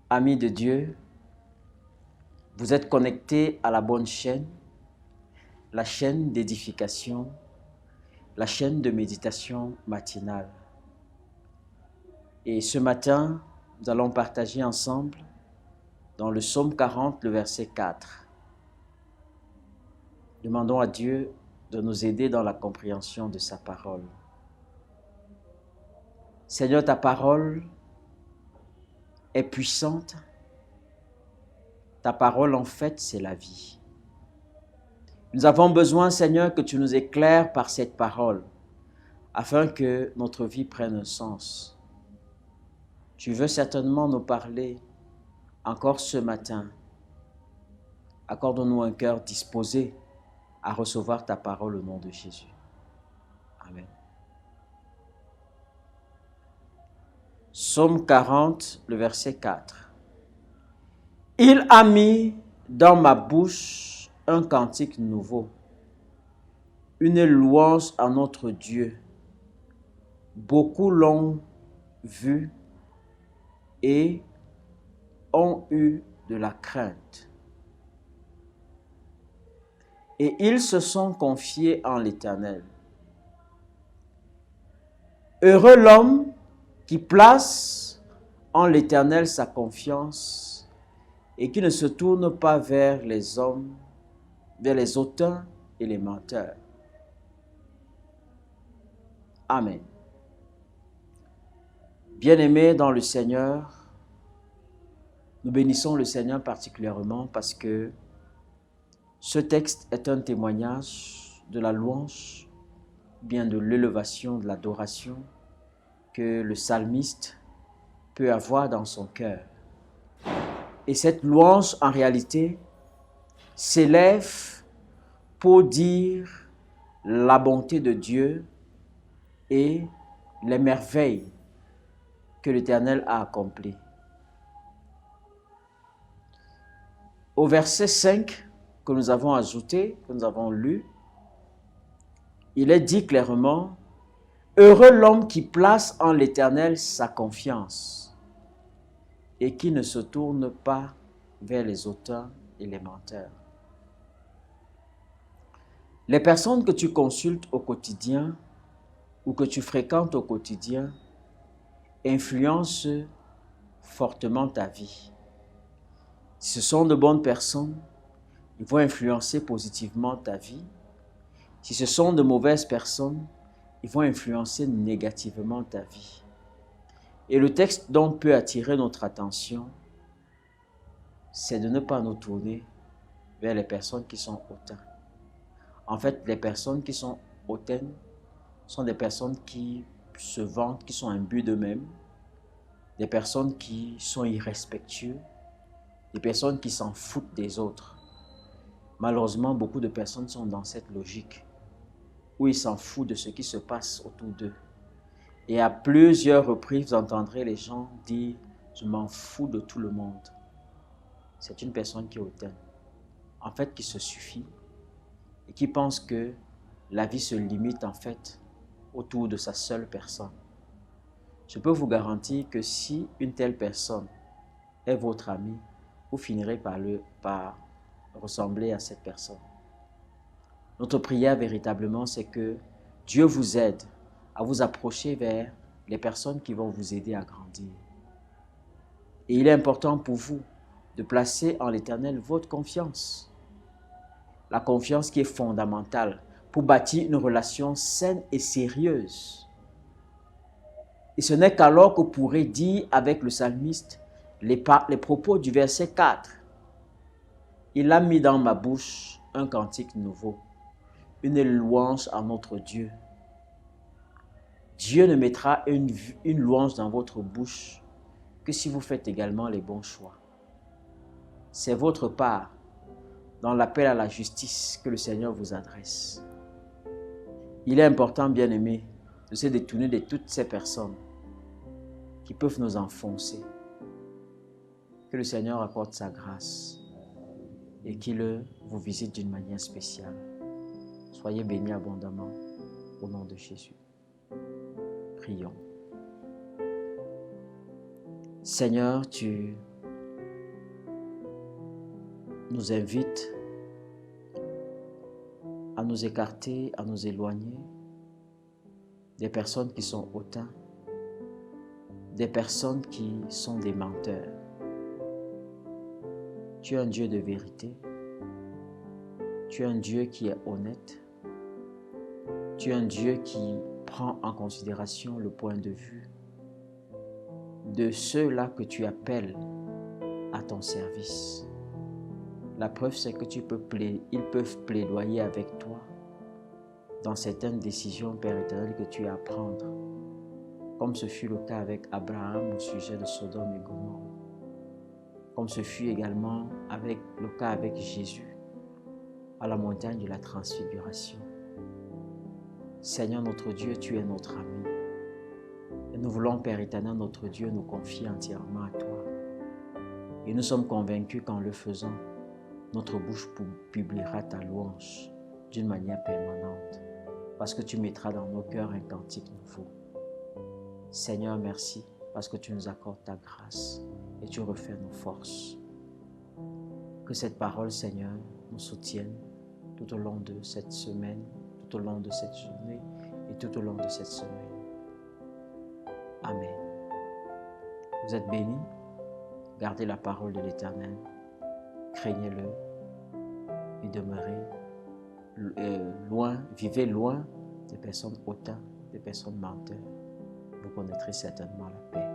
Amis de Dieu, vous êtes connectés à la bonne chaîne, la chaîne d'édification, la chaîne de méditation matinale. Et ce matin, nous allons partager ensemble dans le psaume 40, le verset 4. Demandons à Dieu de nous aider dans la compréhension de sa parole. Seigneur, ta parole est puissante. Ta parole, en fait, c'est la vie. Nous avons besoin, Seigneur, que tu nous éclaires par cette parole, afin que notre vie prenne un sens. Tu veux certainement nous parler encore ce matin. Accorde-nous un cœur disposé à recevoir ta parole au nom de Jésus. Amen. Psaume 40, le verset 4. Il a mis dans ma bouche un cantique nouveau, une louange à notre Dieu. Beaucoup l'ont vu et ont eu de la crainte. Et ils se sont confiés en l'Éternel. Heureux l'homme qui place en l'Éternel sa confiance et qui ne se tourne pas vers les hommes, vers les hautains et les menteurs. Amen. Bien-aimés dans le Seigneur, nous bénissons le Seigneur particulièrement parce que ce texte est un témoignage de la louange, bien de l'élévation, de l'adoration que le psalmiste peut avoir dans son cœur. Et cette louange, en réalité, s'élève pour dire la bonté de Dieu et les merveilles que l'Éternel a accomplies. Au verset 5 que nous avons ajouté, que nous avons lu, il est dit clairement: heureux l'homme qui place en l'Éternel sa confiance et qui ne se tourne pas vers les hautains et les menteurs. Les personnes que tu consultes au quotidien ou que tu fréquentes au quotidien influencent fortement ta vie. Si ce sont de bonnes personnes, ils vont influencer positivement ta vie. Si ce sont de mauvaises personnes, ils vont influencer négativement ta vie. Et le texte dont peut attirer notre attention, c'est de ne pas nous tourner vers les personnes qui sont hautaines. En fait, les personnes qui sont hautaines sont des personnes qui se vantent, qui sont imbues d'eux-mêmes, des personnes qui sont irrespectueuses, des personnes qui s'en foutent des autres. Malheureusement, beaucoup de personnes sont dans cette logique où ils s'en foutent de ce qui se passe autour d'eux. Et à plusieurs reprises, vous entendrez les gens dire « je m'en fous de tout le monde ». C'est une personne qui est hautaine, en fait qui se suffit et qui pense que la vie se limite en fait autour de sa seule personne. Je peux vous garantir que si une telle personne est votre ami, vous finirez par ressembler à cette personne. Notre prière véritablement, c'est que Dieu vous aide à vous approcher vers les personnes qui vont vous aider à grandir. Et il est important pour vous de placer en l'Éternel votre confiance. La confiance qui est fondamentale pour bâtir une relation saine et sérieuse. Et ce n'est qu'alors que vous pourrez dire avec le psalmiste les propos du verset 4. Il a mis dans ma bouche un cantique nouveau, une louange à notre Dieu. Dieu ne mettra une louange dans votre bouche que si vous faites également les bons choix. C'est votre part dans l'appel à la justice que le Seigneur vous adresse. Il est important, bien-aimé, de se détourner de toutes ces personnes qui peuvent nous enfoncer. Que le Seigneur apporte sa grâce et qu'il vous visite d'une manière spéciale. Soyez bénis abondamment au nom de Jésus. Prions. Seigneur, tu nous invite à nous écarter, à nous éloigner des personnes qui sont hautains, des personnes qui sont des menteurs. Tu es un Dieu de vérité. Tu es un Dieu qui est honnête. Tu es un Dieu qui prend en considération le point de vue de ceux-là que tu appelles à ton service. La preuve, c'est que ils peuvent plaidoyer avec toi dans certaines décisions, Père éternel, que tu as à prendre, comme ce fut le cas avec Abraham au sujet de Sodome et Gomorrhe, comme ce fut également le cas avec Jésus à la montagne de la transfiguration. Seigneur notre Dieu, tu es notre ami. Et nous voulons, Père éternel, notre Dieu, nous confier entièrement à toi. Et nous sommes convaincus qu'en le faisant, notre bouche publiera ta louange d'une manière permanente, parce que tu mettras dans nos cœurs un cantique nouveau. Seigneur, merci, parce que tu nous accordes ta grâce et tu refais nos forces. Que cette parole, Seigneur, nous soutienne tout au long de cette semaine, tout au long de cette journée et tout au long de cette semaine. Amen. Vous êtes bénis. Gardez la parole de l'Éternel. Craignez-le et demeurez loin, vivez loin des personnes hautaines, des personnes menteurs. Vous connaîtrez certainement la paix.